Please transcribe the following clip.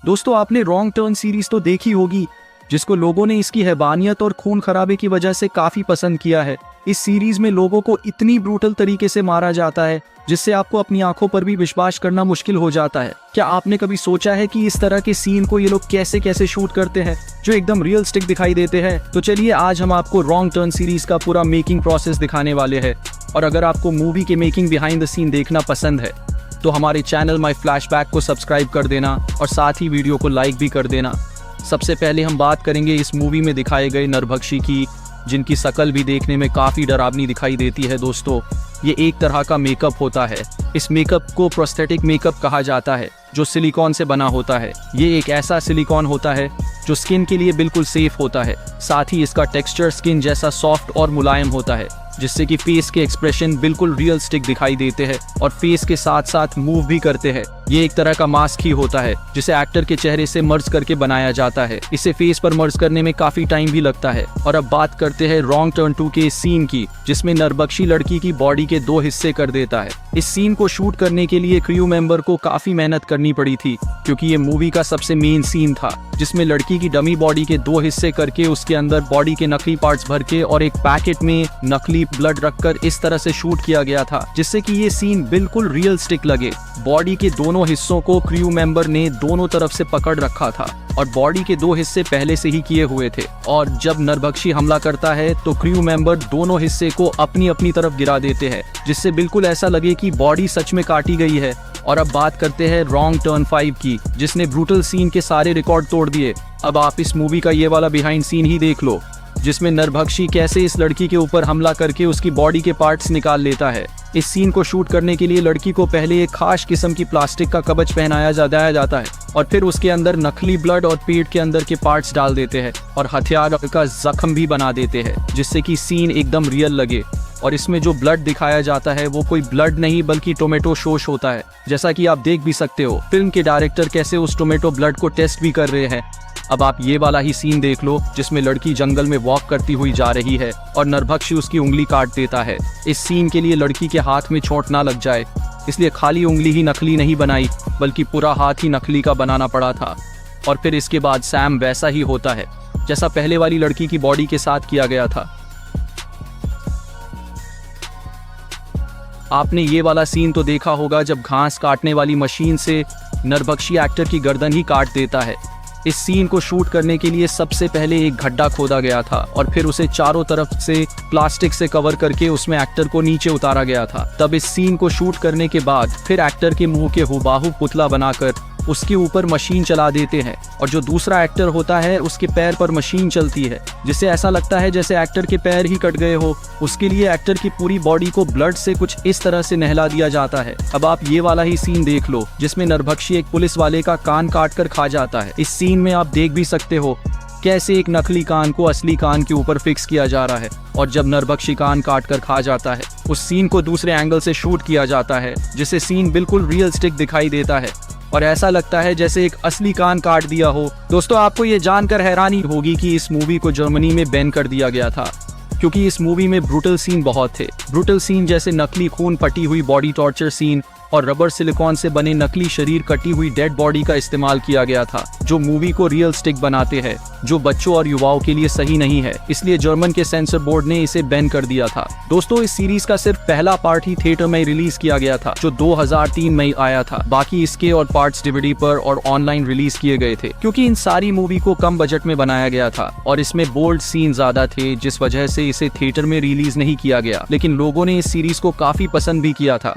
दोस्तों आपने wrong turn series तो देखी होगी, जिसको लोगों ने इसकी हैवानियत और खून खराबे की वजह से काफी पसंद किया है। इस सीरीज में लोगों को इतनी ब्रूटल तरीके से मारा जाता है जिससे आपको अपनी आंखों पर भी विश्वास करना मुश्किल हो जाता है। क्या आपने कभी सोचा है कि इस तरह के सीन को ये लोग कैसे कैसे शूट करते हैं जो एकदम रियलिस्टिक दिखाई देते हैं? तो चलिए आज हम आपको रॉन्ग टर्न सीरीज का पूरा मेकिंग प्रोसेस दिखाने वाले हैं। और अगर आपको मूवी के मेकिंग बिहाइंड द सीन देखना पसंद है तो हमारे चैनल माई फ्लैशबैक को सब्सक्राइब कर देना और साथ ही वीडियो को लाइक भी कर देना। सबसे पहले हम बात करेंगे इस मूवी में दिखाए गए नरभक्षी की, जिनकी शकल भी देखने में काफ़ी डरावनी दिखाई देती है। दोस्तों ये एक तरह का मेकअप होता है। इस मेकअप को प्रोस्थेटिक मेकअप कहा जाता है, जो सिलिकॉन से बना होता है। ये एक ऐसा सिलिकॉन होता है जो स्किन के लिए बिल्कुल सेफ होता है। साथ ही इसका टेक्सचर स्किन जैसा सॉफ्ट और मुलायम होता है, जिससे कि फेस के एक्सप्रेशन बिल्कुल रियलिस्टिक दिखाई देते हैं और फेस के साथ साथ मूव भी करते हैं। ये एक तरह का मास्क ही होता है जिसे एक्टर के चेहरे से मर्ज करके बनाया जाता है। इसे फेस पर मर्ज करने में काफी टाइम भी लगता है। और अब बात करते हैं रॉन्ग टर्न 2 के सीन की, जिसमें नरभक्षी लड़की की बॉडी के 2 हिस्से कर देता है। इस सीन को शूट करने के लिए क्रू मेंबर को काफी मेहनत करनी पड़ी थी, क्योंकि ये मूवी का सबसे मेन सीन था, जिसमें लड़की की डमी बॉडी के 2 हिस्से करके उसके अंदर बॉडी के नकली पार्ट्स भर के और एक पैकेट में नकली ब्लड रखकर इस तरह से शूट किया गया था, जिससे कि ये सीन बिल्कुल रियलिस्टिक लगे। बॉडी के दोनों हिस्सों को क्रू मेंबर ने दोनों तरफ से पकड़ रखा था और बॉडी के 2 हिस्से पहले से ही किए हुए थे। और जब नरभक्षी हमला करता है तो क्रू मेंबर दोनों हिस्से को अपनी अपनी तरफ गिरा देते हैं, जिससे बिल्कुल ऐसा लगे कि बॉडी सच में काटी गई है। और अब बात करते हैं रॉन्ग टर्न 5 की, जिसने ब्रूटल सीन के सारे रिकॉर्ड तोड़ दिए। अब आप इस मूवी का ये वाला बिहाइंड सीन ही देख लो, जिसमें नरभक्षी कैसे इस लड़की के ऊपर हमला करके उसकी बॉडी के पार्ट्स निकाल लेता है। इस सीन को शूट करने के लिए लड़की को पहले एक खास किस्म की प्लास्टिक का कवच पहनाया जाता है और फिर उसके अंदर नकली ब्लड और पेट के अंदर के पार्ट्स डाल देते हैं और हथियार का जख्म भी बना देते हैं, जिससे कि सीन एकदम रियल लगे। और इसमें जो ब्लड दिखाया जाता है वो कोई ब्लड नहीं बल्कि टोमेटो सॉस होता है, जैसा कि आप देख भी सकते हो। फिल्म के डायरेक्टर कैसे उस टोमेटो ब्लड को टेस्ट भी कर रहे हैं। अब आप ये वाला ही सीन देख लो, जिसमें लड़की जंगल में वॉक करती हुई जा रही है और नरभक्षी उसकी उंगली काट देता है। इस सीन के लिए लड़की के हाथ में चोट ना लग जाए, इसलिए खाली उंगली ही नकली नहीं बनाई, बल्कि पूरा हाथ ही नकली का बनाना पड़ा था। और फिर इसके बाद सैम वैसा ही होता है जैसा पहले वाली लड़की की बॉडी के साथ किया गया था। आपने ये वाला सीन तो देखा होगा जब घास काटने वाली मशीन से नरभक्षी एक्टर की गर्दन ही काट देता है। इस सीन को शूट करने के लिए सबसे पहले एक गड्ढा खोदा गया था और फिर उसे चारों तरफ से प्लास्टिक से कवर करके उसमें एक्टर को नीचे उतारा गया था। तब इस सीन को शूट करने के बाद फिर एक्टर के मुंह के हुबहू पुतला बनाकर उसके ऊपर मशीन चला देते हैं और जो दूसरा एक्टर होता है उसके पैर पर मशीन चलती है, जिससे ऐसा लगता है जैसे एक्टर के पैर ही कट गए हो। उसके लिए एक्टर की पूरी बॉडी को ब्लड से कुछ इस तरह से नहला दिया जाता है। अब आप ये वाला ही सीन देख लो, जिसमें नरभक्षी एक पुलिस वाले का कान काट कर खा जाता है। इस सीन में आप देख भी सकते हो कैसे एक नकली कान को असली कान के ऊपर फिक्स किया जा रहा है। और जब नरभक्षी कान काट कर खा जाता है, उस सीन को दूसरे एंगल से शूट किया जाता है, जिससे सीन बिल्कुल रियलिस्टिक दिखाई देता है और ऐसा लगता है जैसे एक असली कान काट दिया हो। दोस्तों आपको ये जानकर हैरानी होगी कि इस मूवी को जर्मनी में बैन कर दिया गया था, क्योंकि इस मूवी में ब्रूटल सीन बहुत थे। ब्रूटल सीन जैसे नकली खून पटी हुई बॉडी टॉर्चर सीन और रबर सिलिकॉन से बने नकली शरीर कटी हुई डेड बॉडी का इस्तेमाल किया गया था, जो मूवी को रियलिस्टिक बनाते हैं, जो बच्चों और युवाओं के लिए सही नहीं है। इसलिए जर्मन के सेंसर बोर्ड ने इसे बैन कर दिया था। दोस्तों इस सीरीज का सिर्फ पहला पार्ट ही थिएटर में रिलीज किया गया था, जो 2003 में आया था। बाकी इसके और पार्ट्स डीवीडी पर और ऑनलाइन रिलीज किए गए थे, क्योंकि इन सारी मूवी को कम बजट में बनाया गया था और इसमें बोल्ड सीन ज्यादा थे, जिस वजह से इसे थिएटर में रिलीज नहीं किया गया। लेकिन लोगों ने इस सीरीज को काफी पसंद भी किया था।